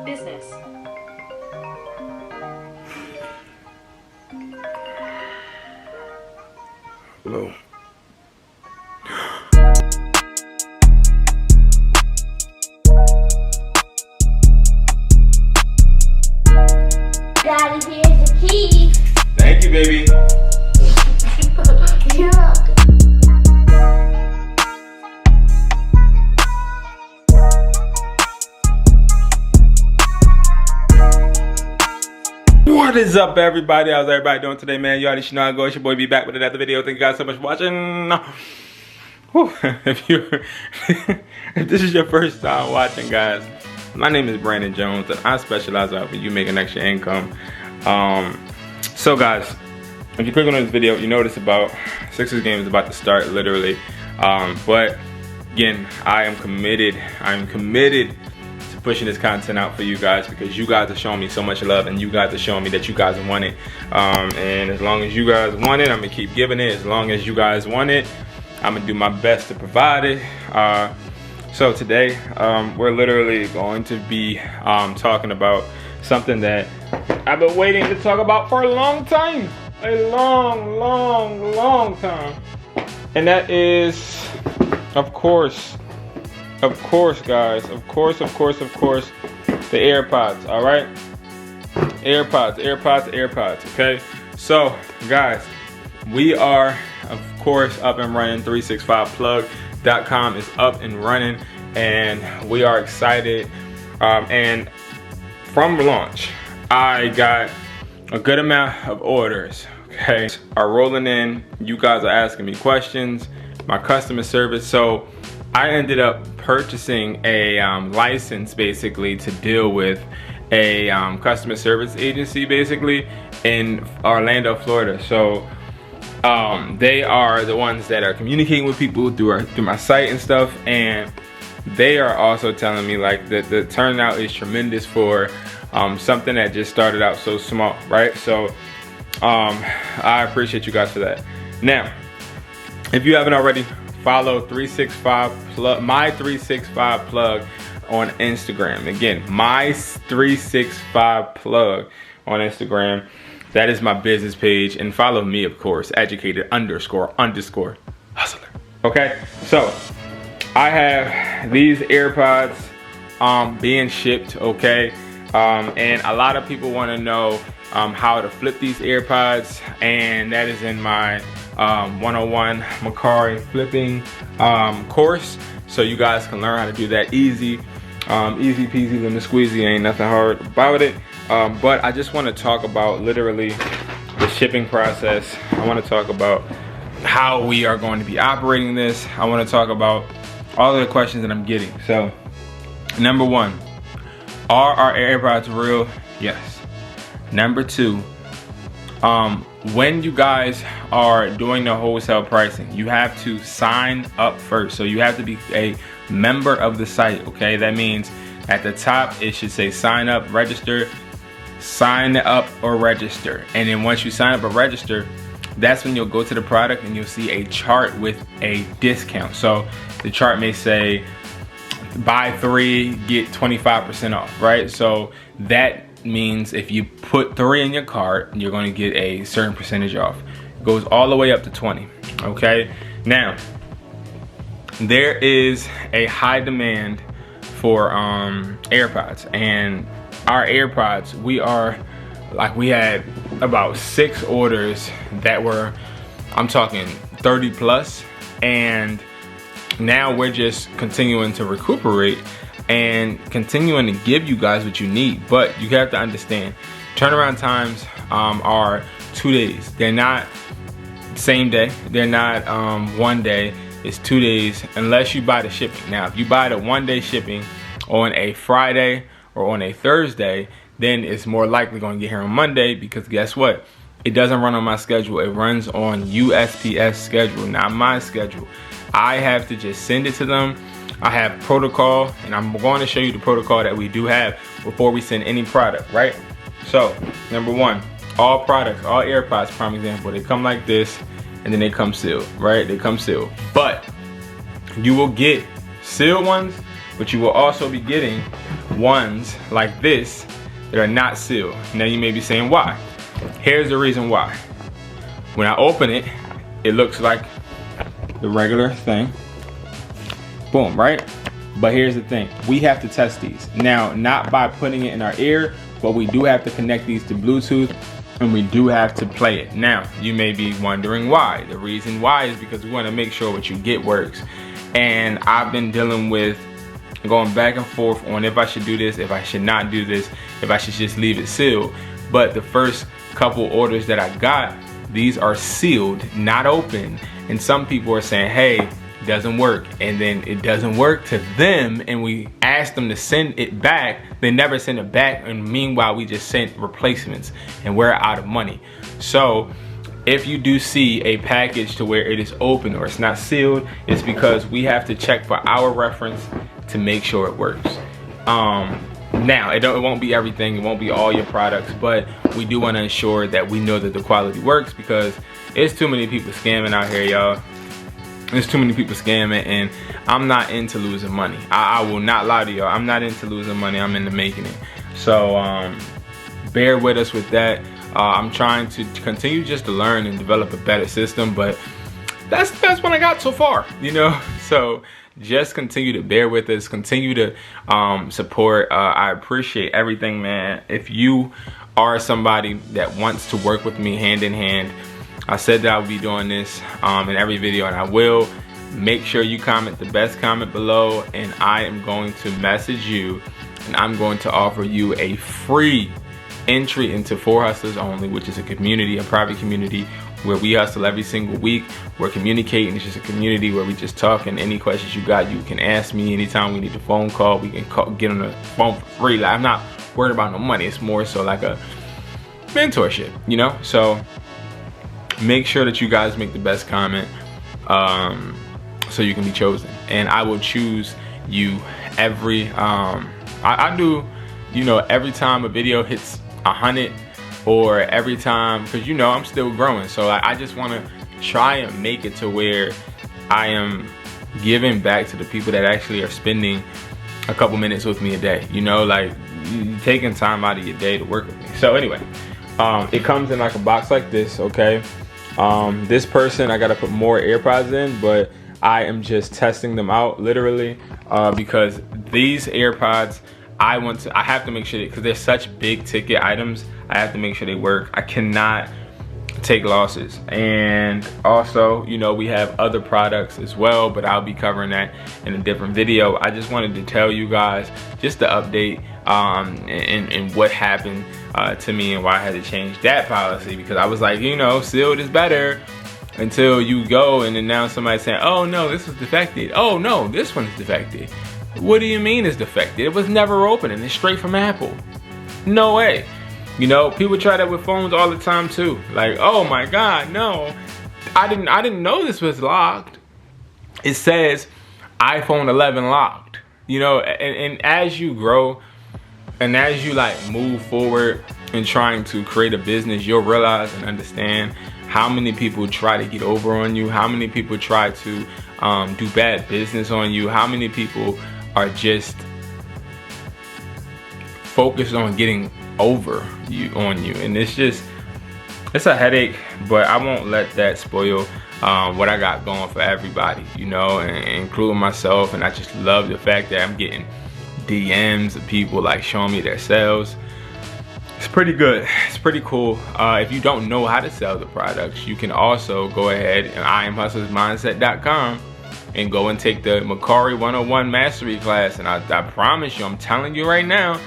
business. Hello. Daddy, here's the key. Thank you, baby. You're welcome. What is up, everybody? How's everybody doing today, man? You already should know how it goes. It's your boy, be back with another video. Thank you guys so much for watching. Whew. If this is your first time watching, guys, my name is Brandon Jones, and I specialize in helping you make an extra income. So, guys, if you click on this video, you notice about Sixers game is about to start, literally. But again, I am committed. I'm committed to pushing this content out for you guys because you guys are showing me so much love, and you guys are showing me that you guys want it. And as long as you guys want it, I'm gonna keep giving it. As long as you guys want it, I'm gonna do my best to provide it. So today, we're literally going to be talking about something that I've been waiting to talk about for a long time. A long time. And that is, of course, guys, of course, the AirPods, all right? AirPods, okay? So, guys, we are, of course, up and running. 365plug.com is up and running, and we are excited. And from launch, I got a good amount of orders, okay? Are rolling in. You guys are asking me questions, my customer service. So I ended up purchasing a license, basically, to deal with a customer service agency, basically, in Orlando, Florida. So they are the ones that are communicating with people through my site and stuff, and they are also telling me like the turnout is tremendous for something that just started out so small, right? So I appreciate you guys for that. Now, if you haven't already, follow 365 plug, my 365 plug on Instagram. Again, my 365 plug on Instagram. That is my business page, and follow me, of course, Educated__Hustler. Okay, so I have these AirPods being shipped, okay? And a lot of people want to know how to flip these AirPods, and that is in my 101 MERCARI flipping course, so you guys can learn how to do that easy peasy lemon squeezy. Ain't nothing hard about it. But I just want to talk about literally the shipping process. I want to talk about how we are going to be operating this. I want to talk about all of the questions that I'm getting. So, number one, are our AirPods real? Yes. Number two, when you guys are doing the wholesale pricing, you have to sign up first. So you have to be a member of the site, okay? That means at the top it should say sign up, register, sign up or register. And then once you sign up or register, that's when you'll go to the product and you'll see a chart with a discount. So the chart may say buy 3 get 25% off, right? So that means if you put 3 in your cart, you're going to get a certain percentage off. It goes all the way up to 20. Okay, now there is a high demand for AirPods, and our AirPods, we had about 6 orders that were, I'm talking 30 plus, and now we're just continuing to recuperate and continuing to give you guys what you need. But you have to understand, turnaround times are 2 days. They're not same day. They're not 1 day. It's 2 days unless you buy the shipping. Now, if you buy the 1 day shipping on a Friday or on a Thursday, then it's more likely going to get here on Monday, because guess what? It doesn't run on my schedule. It runs on USPS schedule, not my schedule. I have to just send it to them. I have protocol, and I'm going to show you the protocol that we do have before we send any product, right? So, number one, all products, all AirPods, prime example, they come like this, and then they come sealed, right? They come sealed. But you will get sealed ones, but you will also be getting ones like this that are not sealed. Now you may be saying why. Here's the reason why. When I open it, it looks like the regular thing. Boom, right? But here's the thing, we have to test these. Now, not by putting it in our ear, but we do have to connect these to Bluetooth, and we do have to play it. Now, you may be wondering why. The reason why is because we want to make sure what you get works. And I've been dealing with going back and forth on if I should do this, if I should not do this, if I should just leave it sealed. But the first couple orders that I got, these are sealed, not open. And some people are saying, hey, it doesn't work. And then it doesn't work to them, and we ask them to send it back. They never send it back, and meanwhile we just sent replacements and we're out of money. So if you do see a package to where it is open or it's not sealed, it's because we have to check for our reference to make sure it works. Now, it won't be everything, it won't be all your products, but we do want to ensure that we know that the quality works, because it's too many people scamming out here, y'all. There's too many people scamming, and I'm not into losing money. I will not lie to y'all. I'm not into losing money. I'm into making it. So bear with us with that. I'm trying to continue just to learn and develop a better system, but that's what I got so far, you know. So just continue to bear with us, continue to support. I appreciate everything, man. If you are somebody that wants to work with me hand in hand, I said that I would be doing this in every video, and I will. Make sure you comment the best comment below, and I am going to message you, and I'm going to offer you a free entry into For Hustlers Only, which is a community, a private community where we hustle every single week. We're communicating. It's just a community where we just talk, and any questions you got, you can ask me anytime we need a phone call. We can get on the phone for free. Like, I'm not worried about no money. It's more so like a mentorship, you know? So make sure that you guys make the best comment so you can be chosen. And I will choose you every, I do, you know, every time a video hits 100, or every time, because you know I'm still growing. So I just want to try and make it to where I am giving back to the people that actually are spending a couple minutes with me a day. You know, like taking time out of your day to work with me. So anyway, it comes in like a box like this, okay? This person, I gotta put more AirPods in, but I am just testing them out literally because these AirPods, I have to make sure, because they're such big ticket items, I have to make sure they work. I cannot take losses. And also, you know, we have other products as well, but I'll be covering that in a different video. I just wanted to tell you guys just the update and what happened to me and why I had to change that policy, because I was like, you know, sealed is better, until you go and then now somebody's saying, oh no, this was defected. Oh no, this one's defected. What do you mean it's defected? It was never open and it's straight from Apple. No way. You know, people try that with phones all the time too. Like, oh my God, no, I didn't know this was locked. It says iPhone 11 locked. You know, and as you grow and as you like move forward in trying to create a business, you'll realize and understand how many people try to get over on you, how many people try to do bad business on you, how many people are just focused on getting over on you. And it's a headache, but I won't let that spoil what I got going for everybody, you know, and including myself. And I just love the fact that I'm getting DMs of people like showing me their sales. It's pretty good. It's pretty cool. If you don't know how to sell the products, you can also go ahead and IamHustlersMindset.com and go and take the MERCARI 101 Mastery class. And I promise you, I'm telling you right now,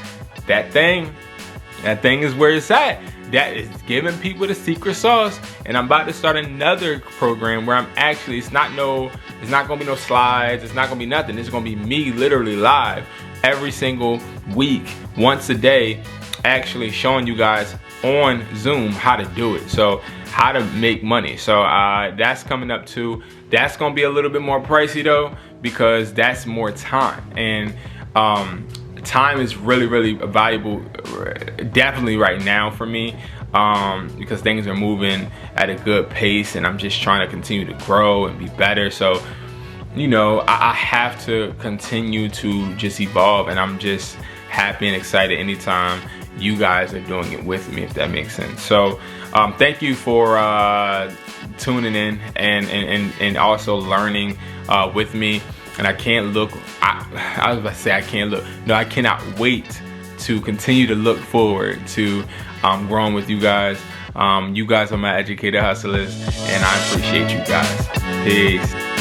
that thing is where it's at. That is giving people the secret sauce. And I'm about to start another program where I'm actually, it's not gonna be no slides, it's not gonna be nothing. It's gonna be me literally live every single week, once a day, actually showing you guys on Zoom how to do it. So how to make money. So that's coming up too. That's gonna be a little bit more pricey though, because that's more time. And time is really valuable, definitely right now for me, because things are moving at a good pace and I'm just trying to continue to grow and be better. So, you know, I have to continue to just evolve, and I'm just happy and excited anytime you guys are doing it with me, if that makes sense. So thank you for tuning in and also learning with me. And I can't look, I was about to say I can't look, no, I cannot wait to continue to look forward to growing with you guys. You guys are my educated hustlers, and I appreciate you guys. Peace.